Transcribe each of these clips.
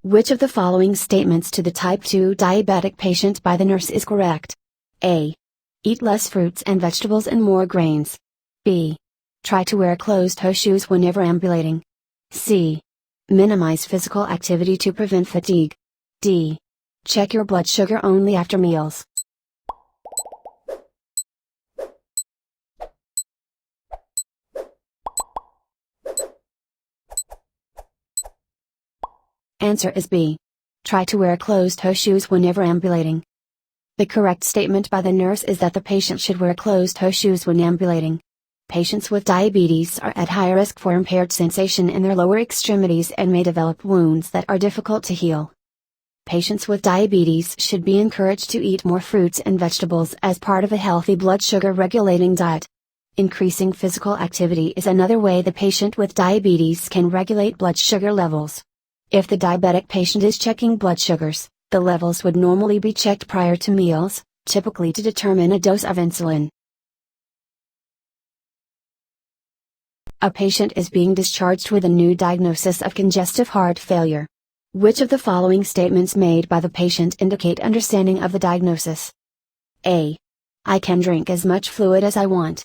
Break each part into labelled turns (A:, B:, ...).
A: Which of the following statements to the type 2 diabetic patient by the nurse is correct? A. Eat less fruits and vegetables and more grains. B. Try to wear closed-toe shoes whenever ambulating. C. Minimize physical activity to prevent fatigue. D. Check your blood sugar only after meals. Answer is B. Try to wear closed-toe shoes whenever ambulating. The correct statement by the nurse is that the patient should wear closed-toe shoes when ambulating. Patients with diabetes are at high risk for impaired sensation in their lower extremities and may develop wounds that are difficult to heal. Patients with diabetes should be encouraged to eat more fruits and vegetables as part of a healthy blood sugar regulating diet. Increasing physical activity is another way the patient with diabetes can regulate blood sugar levels. If the diabetic patient is checking blood sugars, the levels would normally be checked prior to meals, typically to determine a dose of insulin. A patient is being discharged with a new diagnosis of congestive heart failure. Which of the following statements made by the patient indicate understanding of the diagnosis? A. I can drink as much fluid as I want.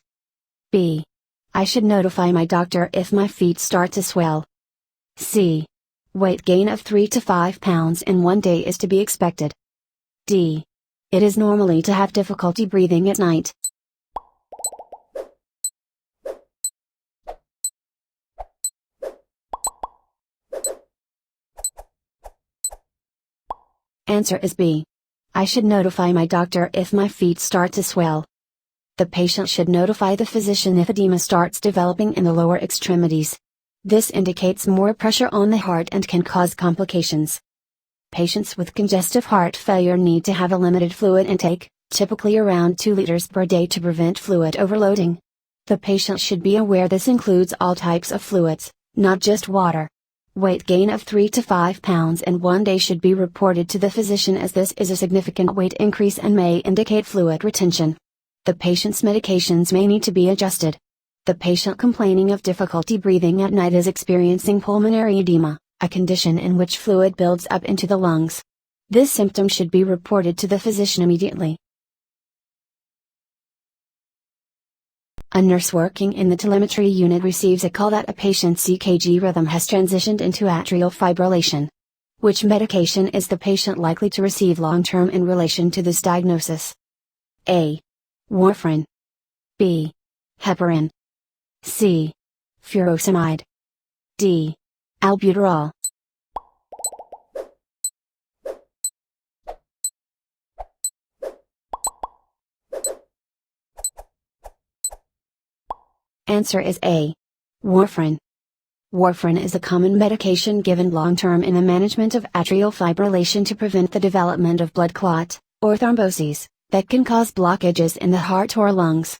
A: B. I should notify my doctor if my feet start to swell. C. Weight gain of 3 to 5 pounds in one day is to be expected. D. It is normally to have difficulty breathing at night. Answer is B. I should notify my doctor if my feet start to swell. The patient should notify the physician if edema starts developing in the lower extremities. This indicates more pressure on the heart and can cause complications. Patients with congestive heart failure need to have a limited fluid intake, typically around 2 liters per day to prevent fluid overloading. The patient should be aware this includes all types of fluids, not just water. Weight gain of 3 to 5 pounds in one day should be reported to the physician as this is a significant weight increase and may indicate fluid retention. The patient's medications may need to be adjusted. The patient complaining of difficulty breathing at night is experiencing pulmonary edema, a condition in which fluid builds up into the lungs. This symptom should be reported to the physician immediately. A nurse working in the telemetry unit receives a call that a patient's EKG rhythm has transitioned into atrial fibrillation. Which medication is the patient likely to receive long-term in relation to this diagnosis? A. Warfarin. B. Heparin. C. Furosemide. D. Albuterol. Answer is A. Warfarin. Warfarin is a common medication given long-term in the management of atrial fibrillation to prevent the development of blood clot, or thromboses, that can cause blockages in the heart or lungs.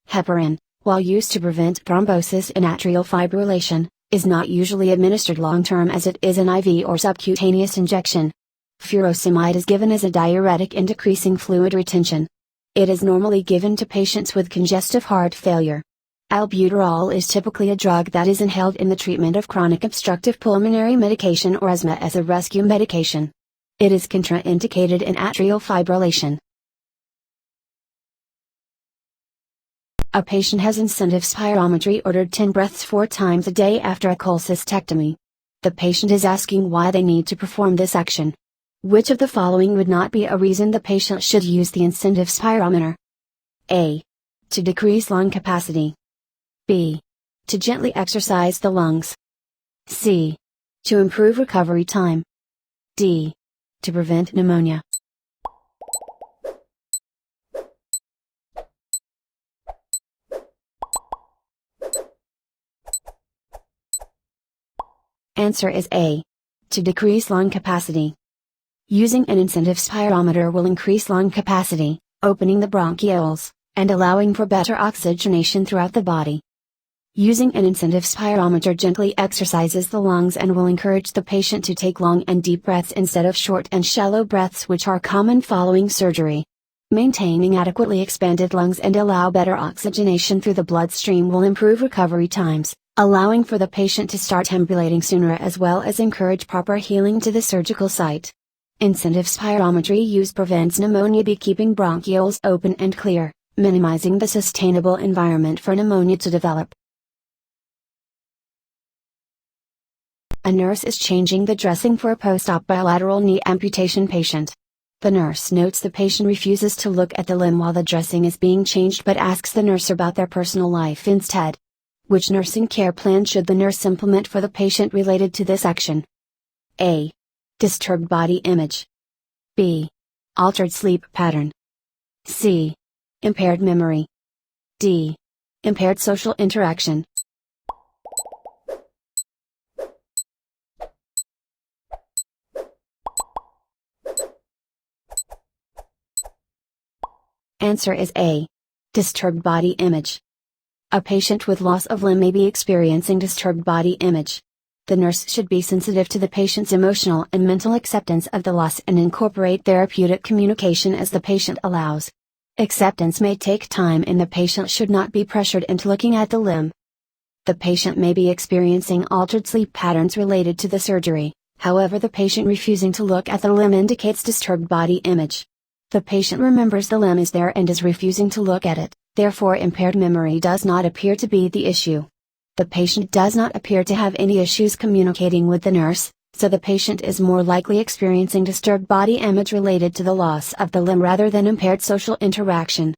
A: Heparin, while used to prevent thrombosis in atrial fibrillation, is not usually administered long-term as it is an IV or subcutaneous injection. Furosemide is given as a diuretic in decreasing fluid retention. It is normally given to patients with congestive heart failure. Albuterol is typically a drug that is inhaled in the treatment of chronic obstructive pulmonary medication or asthma as a rescue medication. It is contraindicated in atrial fibrillation. A patient has incentive spirometry ordered 10 breaths 4 times a day after a cholecystectomy. The patient is asking why they need to perform this action. Which of the following would not be a reason the patient should use the incentive spirometer? A. To decrease lung capacity. B. To gently exercise the lungs. C. To improve recovery time. D. To prevent pneumonia. Answer is A. To decrease lung capacity. Using an incentive spirometer will increase lung capacity, opening the bronchioles, and allowing for better oxygenation throughout the body. Using an incentive spirometer gently exercises the lungs and will encourage the patient to take long and deep breaths instead of short and shallow breaths which are common following surgery. Maintaining adequately expanded lungs and allow better oxygenation through the bloodstream will improve recovery times, allowing for the patient to start ambulating sooner as well as encourage proper healing to the surgical site. Incentive spirometry use prevents pneumonia by keeping bronchioles open and clear, minimizing the sustainable environment for pneumonia to develop. A nurse is changing the dressing for a post-op bilateral knee amputation patient. The nurse notes the patient refuses to look at the limb while the dressing is being changed but asks the nurse about their personal life instead. Which nursing care plan should the nurse implement for the patient related to this action? A. Disturbed body image. B. Altered sleep pattern. C. Impaired memory. D. Impaired social interaction. Answer is A. Disturbed body image. A patient with loss of limb may be experiencing disturbed body image. The nurse should be sensitive to the patient's emotional and mental acceptance of the loss and incorporate therapeutic communication as the patient allows. Acceptance may take time and the patient should not be pressured into looking at the limb. The patient may be experiencing altered sleep patterns related to the surgery, however the patient refusing to look at the limb indicates disturbed body image. The patient remembers the limb is there and is refusing to look at it, therefore impaired memory does not appear to be the issue. The patient does not appear to have any issues communicating with the nurse, so the patient is more likely experiencing disturbed body image related to the loss of the limb rather than impaired social interaction.